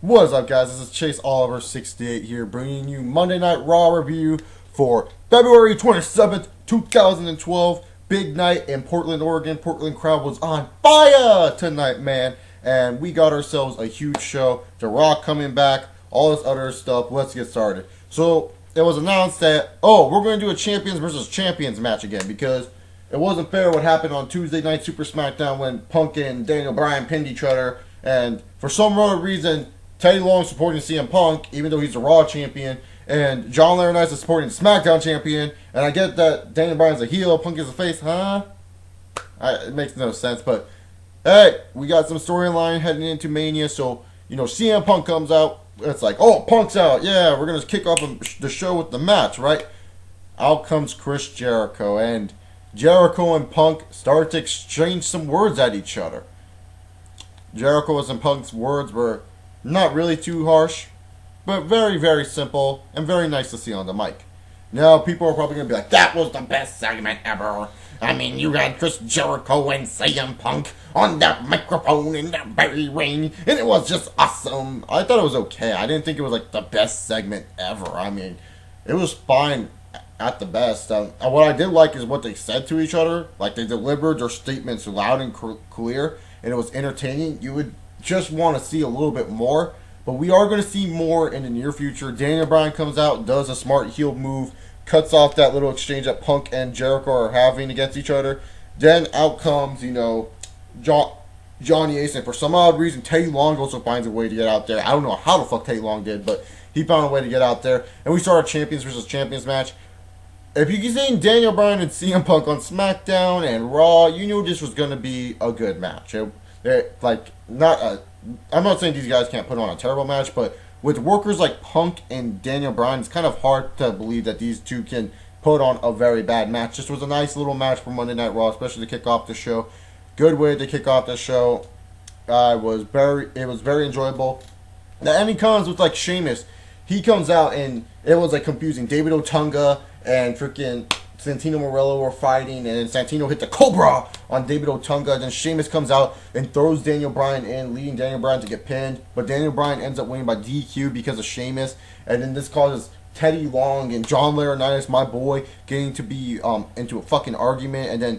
What is up, guys? This is Chase Oliver 68 here, bringing you Monday Night Raw review for February 27th, 2012. Big night in Portland, Oregon. Portland crowd was on fire tonight, man. And we got ourselves a huge show. The Rock coming back, all this other stuff. Let's get started. So, it was announced that, we're going to do a Champions versus Champions match again, because it wasn't fair what happened on Tuesday Night Super SmackDown when Punk and Daniel Bryan pinned each other. And for some other reason, Teddy Long supporting CM Punk, even though he's the Raw champion, and John Laurinaitis is supporting the SmackDown champion. And I get that Daniel Bryan's a heel, Punk is a face, huh? It makes no sense, but hey, we got some storyline heading into Mania, so, CM Punk comes out. It's like, Punk's out, yeah, we're going to kick off the show with the match, right? Out comes Chris Jericho, and Jericho and Punk start to exchange some words at each other. Jericho's and Punk's words were not really too harsh, but very, very simple and very nice to see on the mic. Now, people are probably going to be like, that was the best segment ever. I mean, you had Chris Jericho and CM Punk on that microphone in that very ring, and it was just awesome. I thought it was okay. I didn't think it was like the best segment ever. I mean, it was fine at the best. What I did like is what they said to each other. Like, they delivered their statements loud and clear, and it was entertaining. You would just want to see a little bit more, but we are going to see more in the near future. Daniel Bryan comes out, does a smart heel move, cuts off that little exchange that Punk and Jericho are having against each other. Then out comes, Johnny Ace, and for some odd reason, Teddy Long also finds a way to get out there. I don't know how the fuck Teddy Long did, but he found a way to get out there, and we start a Champions versus Champions match. If you can see Daniel Bryan and CM Punk on SmackDown and Raw, you knew this was going to be a good match. I'm not saying these guys can't put on a terrible match, but with workers like Punk and Daniel Bryan, it's kind of hard to believe that these two can put on a very bad match. This was a nice little match for Monday Night Raw, especially to kick off the show. Good way to kick off the show. It was very enjoyable. The ending comes with like Sheamus. He comes out and it was like confusing. David Otunga and freaking Santino Morello were fighting, and then Santino hit the Cobra on David Otunga. Then Sheamus comes out and throws Daniel Bryan in, leading Daniel Bryan to get pinned. But Daniel Bryan ends up winning by DQ because of Sheamus. And then this causes Teddy Long and John Laurinaitis, my boy, getting to be into a fucking argument. And then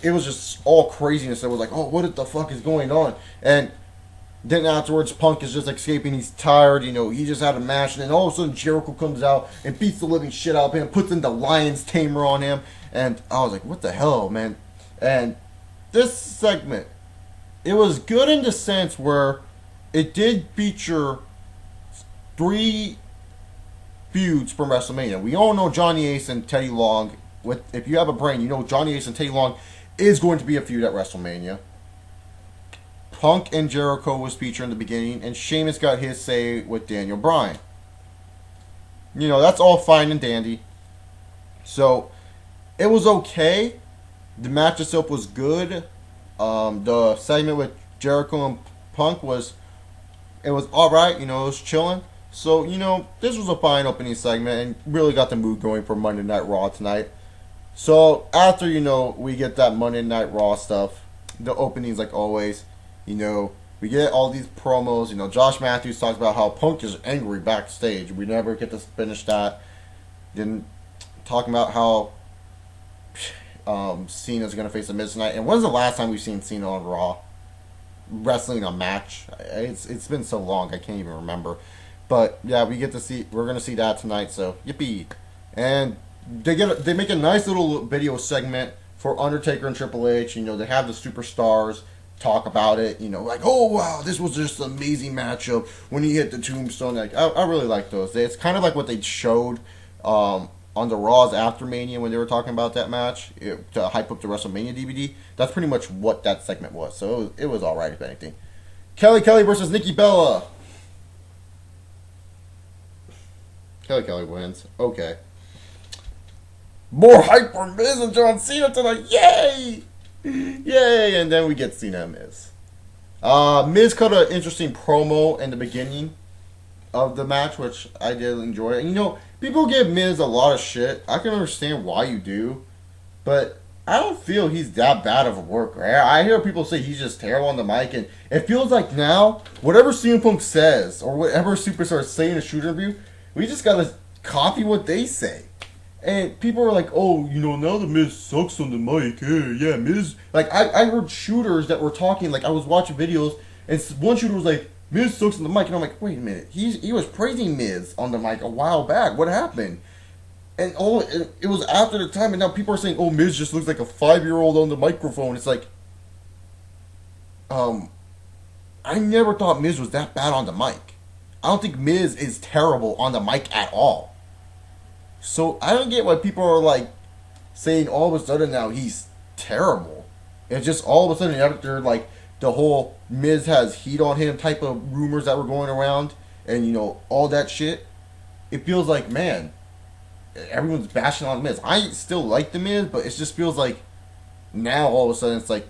it was just all craziness. It was like, what the fuck is going on? And then afterwards, Punk is just escaping. He's tired, he just had a match. And then all of a sudden, Jericho comes out and beats the living shit out of him, puts in the Lion's Tamer on him. And I was like, what the hell, man? And this segment, it was good in the sense where it did feature 3 feuds from WrestleMania. We all know Johnny Ace and Teddy Long. If you have a brain, Johnny Ace and Teddy Long is going to be a feud at WrestleMania. Punk and Jericho was featured in the beginning, and Sheamus got his say with Daniel Bryan. That's all fine and dandy. So, it was okay. The match itself was good. The segment with Jericho and Punk was alright, it was chilling. So, this was a fine opening segment, and really got the mood going for Monday Night Raw tonight. So, after, we get that Monday Night Raw stuff, the openings like always. We get all these promos. Josh Matthews talks about how Punk is angry backstage. We never get to finish that. Then talking about how Cena's going to face the Miz tonight. And when's the last time we've seen Cena on Raw wrestling a match? It's been so long, I can't even remember. But yeah, we're going to see that tonight. So yippee! And they make a nice little video segment for Undertaker and Triple H. They have the superstars talk about it, like, wow, this was just an amazing matchup when he hit the tombstone. Like, I really like those. It's kind of like what they showed on the Raws after Mania when they were talking about that match to hype up the WrestleMania DVD. That's pretty much what that segment was. So it was alright, if anything. Kelly versus Nikki Bella. Kelly wins. Okay. More hype for Miz and John Cena tonight. Yay! Yay! And then we get Cena and Miz. Miz cut an interesting promo in the beginning of the match, which I did enjoy. And people give Miz a lot of shit. I can understand why you do, but I don't feel he's that bad of a worker. I hear people say he's just terrible on the mic, and it feels like now, whatever CM Punk says, or whatever superstars say in a shoot interview, we just gotta copy what they say. And people are like, oh, you know, now the Miz sucks on the mic. Yeah, Miz. Like, I heard shooters that were talking, like, I was watching videos, and one shooter was like, Miz sucks on the mic. And I'm like, wait a minute. He was praising Miz on the mic a while back. What happened? And it was after the time, and now people are saying, oh, Miz just looks like a 5-year-old on the microphone. It's like, I never thought Miz was that bad on the mic. I don't think Miz is terrible on the mic at all. So I don't get why people are like saying all of a sudden now he's terrible. It's just all of a sudden after like the whole Miz has heat on him type of rumors that were going around and you know all that shit. It feels like, man, everyone's bashing on Miz. I still like the Miz, but it just feels like now all of a sudden it's like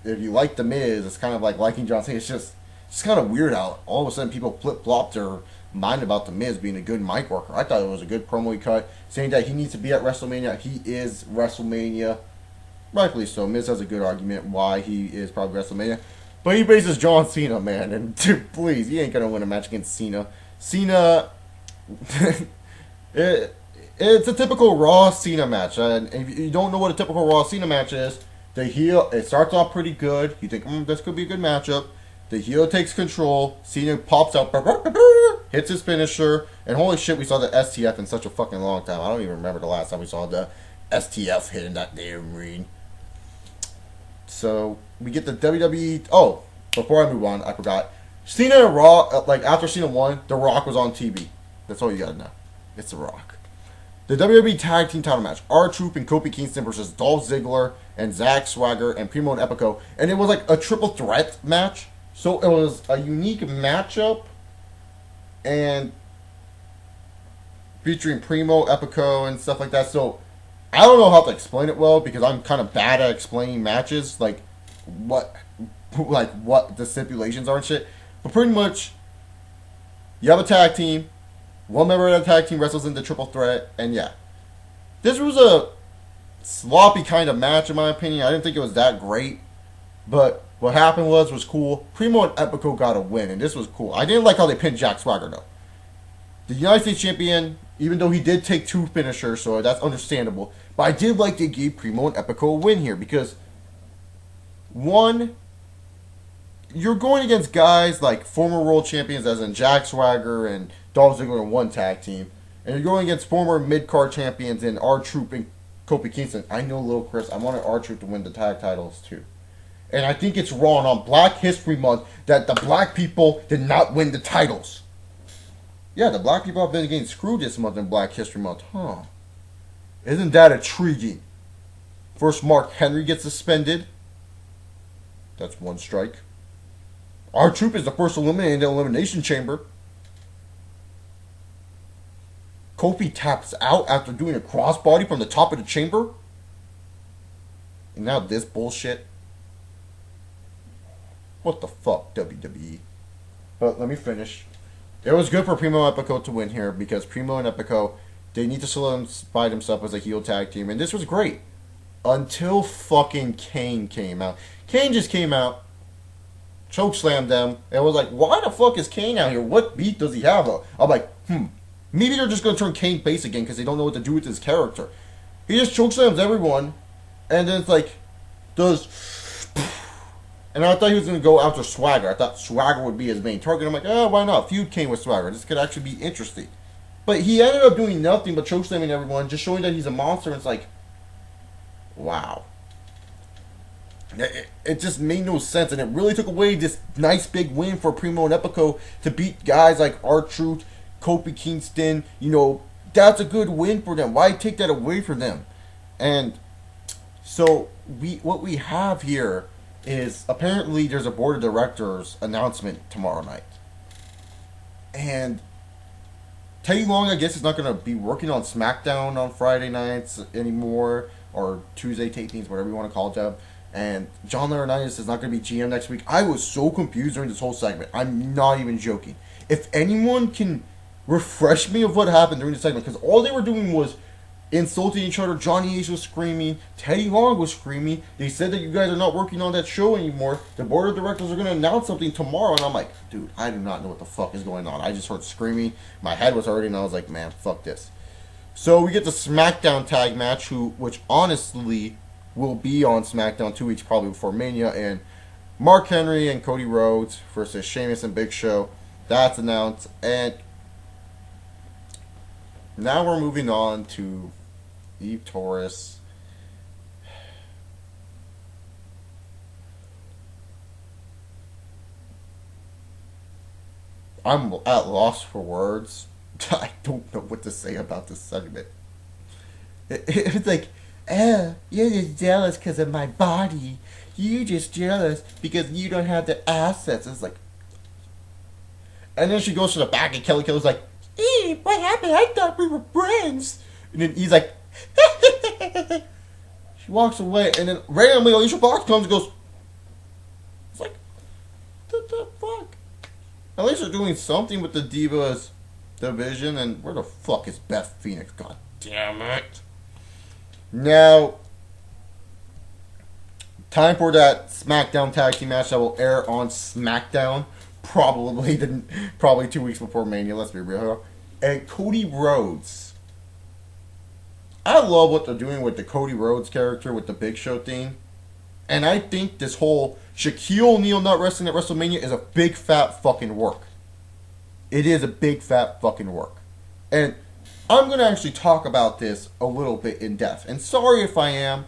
if you like the Miz, it's kind of like liking John Cena. It's just kind of weird how all of a sudden people flip flopped their mind about the Miz being a good mic worker. I thought it was a good promo he cut, saying that he needs to be at WrestleMania. He is WrestleMania, rightfully so. Miz has a good argument why he is probably WrestleMania, but he faces John Cena, man, and please, he ain't gonna win a match against Cena. Cena, it's a typical Raw Cena match, and if you don't know what a typical Raw Cena match is, the heel, it starts off pretty good. You think, this could be a good matchup. The heel takes control. Cena pops out, hits his finisher, and holy shit, we saw the STF in such a fucking long time. I don't even remember the last time we saw the STF hit in that damn ring. So we get the WWE. Oh, before I move on, I forgot. Cena and Raw, like after Cena won, The Rock was on TV. That's all you gotta know. It's The Rock. The WWE Tag Team Title match: R-Truth and Kofi Kingston versus Dolph Ziggler and Zack Swagger and Primo and Epico, and it was like a triple threat match. So it was a unique matchup, and featuring Primo, Epico, and stuff like that. So I don't know how to explain it well because I'm kind of bad at explaining matches, like what the stipulations are and shit. But pretty much, you have a tag team. One member of the tag team wrestles in the triple threat, and yeah, this was a sloppy kind of match in my opinion. I didn't think it was that great, but what happened was cool. Primo and Epico got a win, and this was cool. I didn't like how they pinned Jack Swagger, though. The United States Champion, even though he did take 2 finishers, so that's understandable. But I did like they gave Primo and Epico a win here, because, one, you're going against guys like former world champions, as in Jack Swagger and Dolph Ziggler in one tag team. And you're going against former mid-card champions in R-Truth and Kofi Kingston. I know, Lil Chris, I wanted R-Truth to win the tag titles, too. And I think it's wrong on Black History Month that the black people did not win the titles. Yeah, the black people have been getting screwed this month in Black History Month. Huh. Isn't that intriguing? First, Mark Henry gets suspended. That's 1 strike. R-Truth is the first eliminated in the Elimination Chamber. Kofi taps out after doing a crossbody from the top of the chamber. And now this bullshit. What the fuck, WWE? But let me finish. It was good for Primo and Epico to win here because Primo and Epico, they need to solidify themselves as a heel tag team. And this was great. Until fucking Kane came out. Kane just came out, chokeslammed them, and was like, why the fuck is Kane out here? What beat does he have? I'm like, maybe they're just going to turn Kane face again because they don't know what to do with his character. He just chokeslams everyone, and then it's like, and I thought he was going to go after Swagger. I thought Swagger would be his main target. I'm like, why not? Feud Kane with Swagger. This could actually be interesting. But he ended up doing nothing but chokeslamming everyone, just showing that he's a monster. And it's like, wow. It just made no sense. And it really took away this nice big win for Primo and Epico to beat guys like R-Truth, Kofi Kingston. You know, that's a good win for them. Why take that away from them? And so what we have here is apparently there's a board of directors announcement tomorrow night. And Teddy Long, I guess, is not going to be working on SmackDown on Friday nights anymore, or Tuesday tapings, whatever you want to call it, Deb. And John Laurinaitis is not going to be GM next week. I was so confused during this whole segment. I'm not even joking. If anyone can refresh me of what happened during the segment, because all they were doing was insulting each other. Johnny Ace was screaming. Teddy Long was screaming. They said that you guys are not working on that show anymore. The board of directors are going to announce something tomorrow. And I'm like, dude, I do not know what the fuck is going on. I just heard screaming. My head was hurting. And I was like, man, fuck this. So we get the SmackDown tag match, which honestly will be on SmackDown 2 weeks probably before Mania. And Mark Henry and Cody Rhodes versus Sheamus and Big Show. That's announced. And now we're moving on to Eve Torres. I'm at loss for words. I don't know what to say about this segment. It's like, you're just jealous because of my body. You just jealous because you don't have the assets. It's like, and then she goes to the back and Kelly Kelly's like, Eve, what happened? I thought we were friends. And then he's like, she walks away, and then randomly Alicia Fox comes and goes, it's like, what the fuck? At least they're doing something with the Divas division, and where the fuck is Beth Phoenix? God damn it. Now, time for that SmackDown tag team match that will air on SmackDown. Probably 2 weeks before Mania, let's be real here. And Cody Rhodes. I love what they're doing with the Cody Rhodes character with the Big Show thing. And I think this whole Shaquille O'Neal not wrestling at WrestleMania is a big fat fucking work. It is a big fat fucking work. And I'm going to actually talk about this a little bit in depth. And sorry if I am,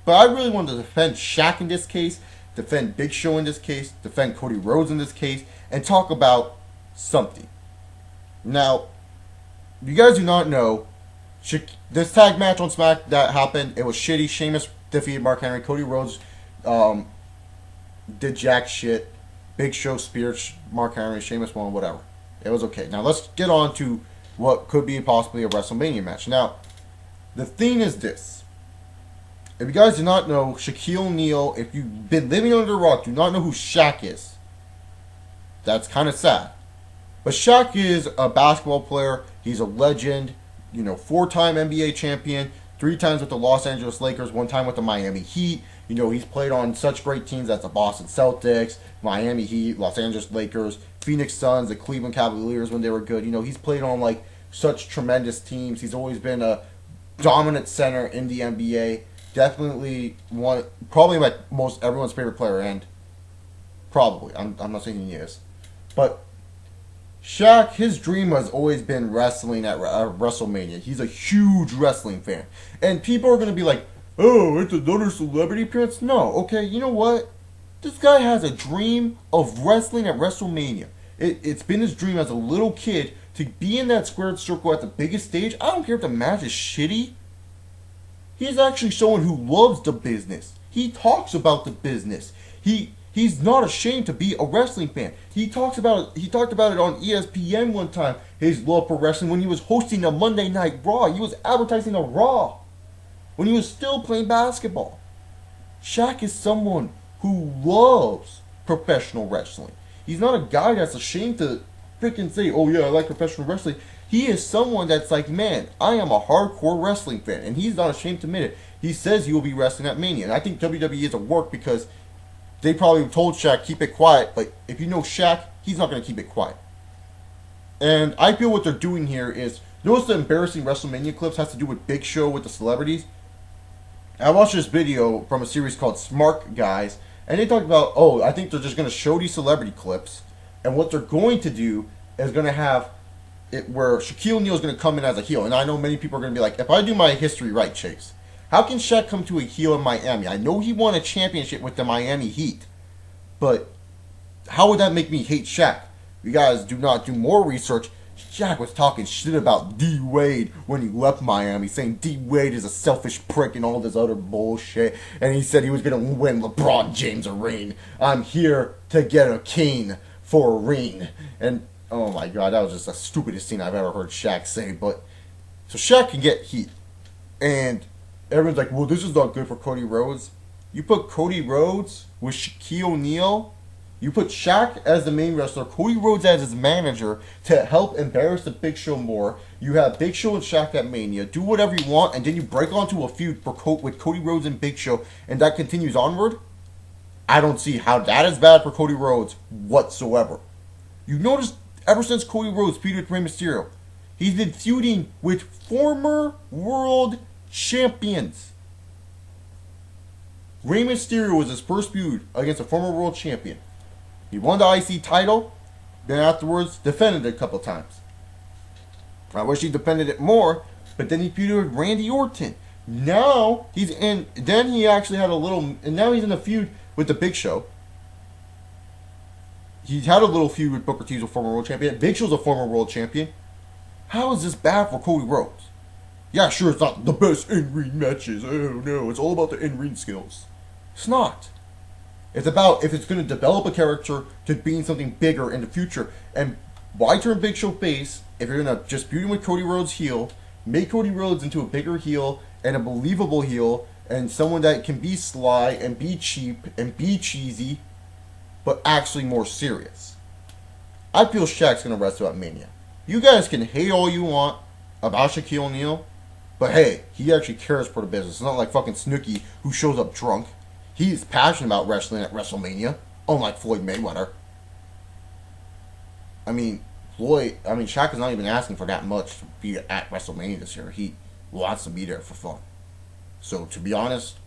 but I really want to defend Shaq in this case, defend Big Show in this case, defend Cody Rhodes in this case, and talk about something. Now, you guys do not know, this tag match on Smack that happened, it was shitty. Sheamus defeated Mark Henry. Cody Rhodes did jack shit. Big Show speared Mark Henry. Sheamus won, whatever. It was okay. Now let's get on to what could be possibly a WrestleMania match. Now, the thing is this. If you guys do not know, Shaquille O'Neal, if you've been living under a rock, do not know who Shaq is. That's kind of sad. But Shaq is a basketball player. He's a legend. 4-time NBA champion. 3 times with the Los Angeles Lakers. 1 time with the Miami Heat. He's played on such great teams as the Boston Celtics, Miami Heat, Los Angeles Lakers, Phoenix Suns, the Cleveland Cavaliers when they were good. He's played on like such tremendous teams. He's always been a dominant center in the NBA. Definitely probably like most everyone's favorite player, and probably I'm not saying he is, but Shaq, his dream has always been wrestling at WrestleMania. He's a huge wrestling fan, and people are gonna be like, "Oh, it's another celebrity appearance." No, okay, you know what? This guy has a dream of wrestling at WrestleMania. It's been his dream as a little kid to be in that squared circle at the biggest stage. I don't care if the match is shitty. He's actually someone who loves the business. He talks about the business. He's not ashamed to be a wrestling fan. He talked about it on ESPN one time, his love for wrestling, when he was hosting a Monday Night Raw. He was advertising a Raw when he was still playing basketball. Shaq is someone who loves professional wrestling. He's not a guy that's ashamed to freaking say, "Oh yeah, I like professional wrestling." He is someone that's like, "Man, I am a hardcore wrestling fan," and he's not ashamed to admit it. He says he will be wrestling at Mania, and I think WWE is a work because they probably told Shaq, keep it quiet, but if you know Shaq, he's not going to keep it quiet. And I feel what they're doing here is, notice the embarrassing WrestleMania clips has to do with Big Show with the celebrities. I watched this video from a series called Smart Guys, and they talked about, I think they're just going to show these celebrity clips, and what they're going to do is going to have it where Shaquille O'Neal is going to come in as a heel. And I know many people are going to be like, if I do my history right, Chase, how can Shaq come to a heel in Miami? I know he won a championship with the Miami Heat, but how would that make me hate Shaq? You guys do not do more research. Shaq was talking shit about D. Wade when he left Miami, saying D. Wade is a selfish prick and all this other bullshit. And he said he was going to win LeBron James a ring. I'm here to get a king for a ring. And oh my god, that was just the stupidest thing I've ever heard Shaq say. But so Shaq can get heat. And everyone's like, well, this is not good for Cody Rhodes. You put Cody Rhodes with Shaquille O'Neal You put Shaq as the main wrestler, Cody Rhodes as his manager to help embarrass the Big Show more. You have Big Show and Shaq at Mania. Do whatever you want, and then you break onto a feud with Cody Rhodes and Big Show, and that continues onward. I don't see how that is bad for Cody Rhodes whatsoever. You've noticed ever since Cody Rhodes feuded with Rey Mysterio, he's been feuding with former world champions. Rey Mysterio was his first feud against a former world champion. He won the IC title, then afterwards defended it a couple times. I wish he defended it more, but then he feuded with Randy Orton. Now he's in. Then he actually had a little, and now he's in a feud with the Big Show. He's had a little feud with Booker T, who's a former world champion. Big Show's a former world champion. How is this bad for Cody Rhodes? Yeah, sure, it's not the best in-ring matches. Oh no, it's all about the in-ring skills. It's not. It's about if it's going to develop a character to being something bigger in the future. And why turn Big Show face if you're going to just feud him with Cody Rhodes heel, make Cody Rhodes into a bigger heel and a believable heel, and someone that can be sly and be cheap and be cheesy, but actually more serious. I feel Shaq's going to wrestle at Mania. You guys can hate all you want about Shaquille O'Neal, but hey, he actually cares for the business. It's not like fucking Snooki who shows up drunk. He's passionate about wrestling at WrestleMania, unlike Floyd Mayweather. Shaq is not even asking for that much to be at WrestleMania this year. He wants to be there for fun. So, to be honest,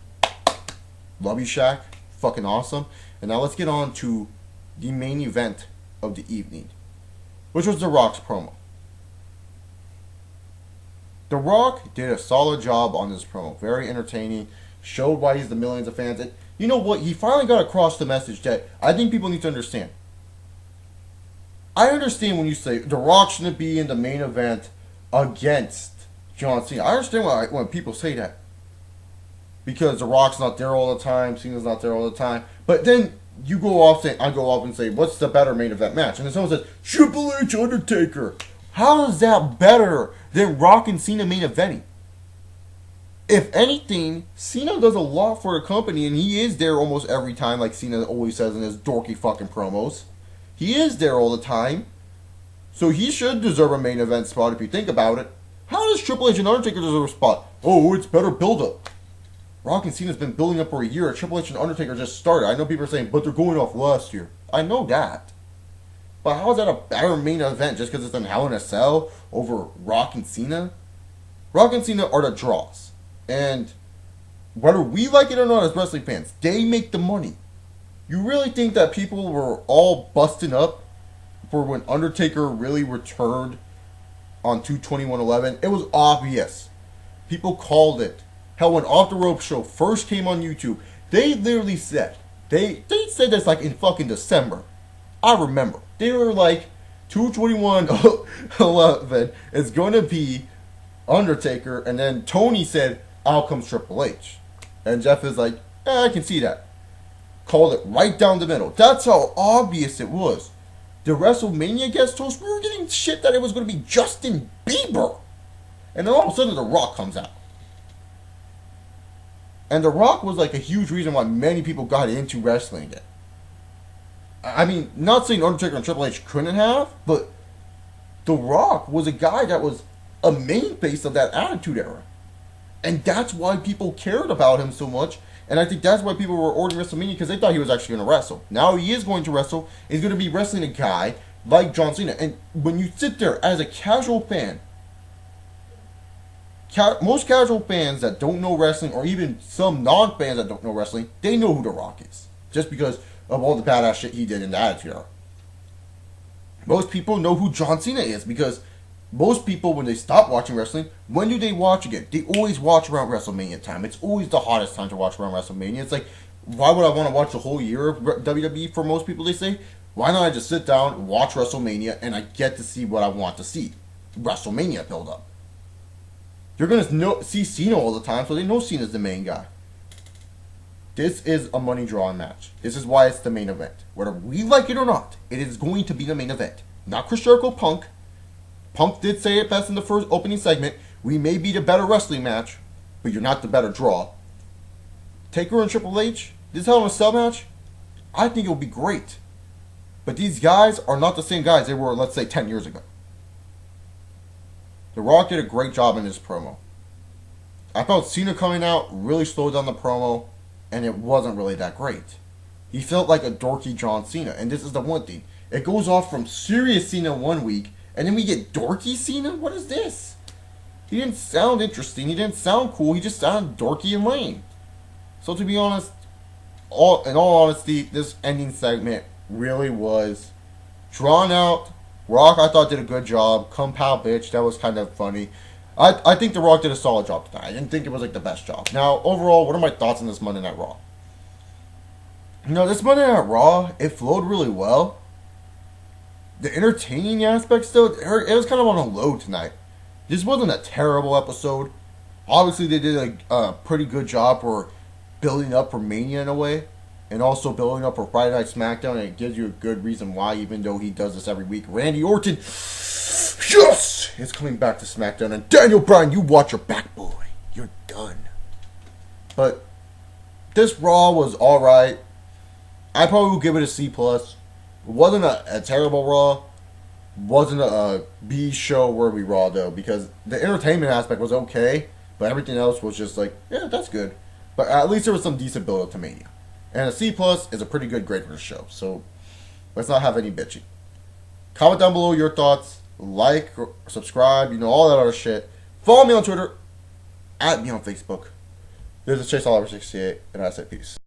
love you, Shaq. Fucking awesome. And now let's get on to the main event of the evening, which was The Rock's promo. The Rock did a solid job on this promo. Very entertaining. Showed why he's the millions of fans. And you know what? He finally got across the message that I think people need to understand. I understand when you say The Rock shouldn't be in the main event against John Cena. I understand when people say that. Because The Rock's not there all the time, Cena's not there all the time. But then I go off and say, what's the better main event match? And then someone says, Triple H Undertaker. How is that better than Rock and Cena main eventing? If anything, Cena does a lot for a company, and he is there almost every time, like Cena always says in his dorky fucking promos. He is there all the time. So he should deserve a main event spot if you think about it. How does Triple H and Undertaker deserve a spot? Oh, it's better build-up. Rock and Cena's been building up for a year. Triple H and Undertaker just started. I know people are saying, but they're going off last year. I know that. But how is that a better main event just because it's in Hell in a Cell over Rock and Cena? Rock and Cena are the draws. And whether we like it or not as wrestling fans, they make the money. You really think that people were all busting up for when Undertaker really returned on 2/21/11? It was obvious. People called it. Hell, when Off the Rope Show first came on YouTube, they literally said, they said this like in fucking December. I remember. They were like, 2/21/11 is going to be Undertaker, and then Tony said, out comes Triple H. And Jeff is like, I can see that. Called it right down the middle. That's how obvious it was. The WrestleMania guest host, we were getting shit that it was going to be Justin Bieber. And then all of a sudden, The Rock comes out. And The Rock was like a huge reason why many people got into wrestling again. I mean, not saying Undertaker and Triple H couldn't have, but The Rock was a guy that was a main face of that Attitude Era. And that's why people cared about him so much. And I think that's why people were ordering WrestleMania, because they thought he was actually going to wrestle. Now he is going to wrestle. He's going to be wrestling a guy like John Cena. And when you sit there as a casual fan, most casual fans that don't know wrestling, or even some non-fans that don't know wrestling, they know who The Rock is. Just because of all the badass shit he did in the Attitude Era. Most people know who John Cena is, because most people, when they stop watching wrestling, when do they watch again? They always watch around WrestleMania time. It's always the hottest time to watch around WrestleMania. It's like, why would I want to watch the whole year of WWE for most people, they say? Why not I just sit down, watch WrestleMania, and I get to see what I want to see? WrestleMania build-up. You're going to see Cena all the time, so they know Cena's the main guy. This is a money drawing match. This is why it's the main event. Whether we like it or not, it is going to be the main event. Not Chris Jericho, Punk. Punk did say it best in the first opening segment. We may be the better wrestling match, but you're not the better draw. Taker and Triple H, this Hell in a Cell match, I think it'll be great. But these guys are not the same guys they were, let's say, 10 years ago. The Rock did a great job in his promo. I felt Cena coming out really slowed down the promo, and it wasn't really that great. He felt like a dorky John Cena, and this is the one thing. It goes off from serious Cena one week, and then we get dorky Cena? What is this? He didn't sound interesting, he didn't sound cool, he just sounded dorky and lame. So to be honest, in all honesty, this ending segment really was drawn out. Rock, I thought, did a good job. Come pal bitch, that was kind of funny. I think The Rock did a solid job tonight. I didn't think it was like the best job. Now, overall, what are my thoughts on this Monday Night Raw? This Monday Night Raw, it flowed really well. The entertaining aspects, though, it was kind of on a low tonight. This wasn't a terrible episode. Obviously, they did a pretty good job for building up for Mania in a way. And also building up for Friday Night SmackDown. And it gives you a good reason why, even though he does this every week. Randy Orton, yes, is coming back to SmackDown. And Daniel Bryan, you watch your back, boy. You're done. But this Raw was alright. I probably would give it a C+. It wasn't a terrible Raw. Wasn't a B show worthy Raw, though. Because the entertainment aspect was okay. But everything else was just like, yeah, that's good. But at least there was some decent build up to Mania. And a C+ is a pretty good grade for the show. So, let's not have any bitching. Comment down below your thoughts. Like, subscribe, all that other shit. Follow me on Twitter. @me on Facebook. This is Chase Oliver 68, and I say peace.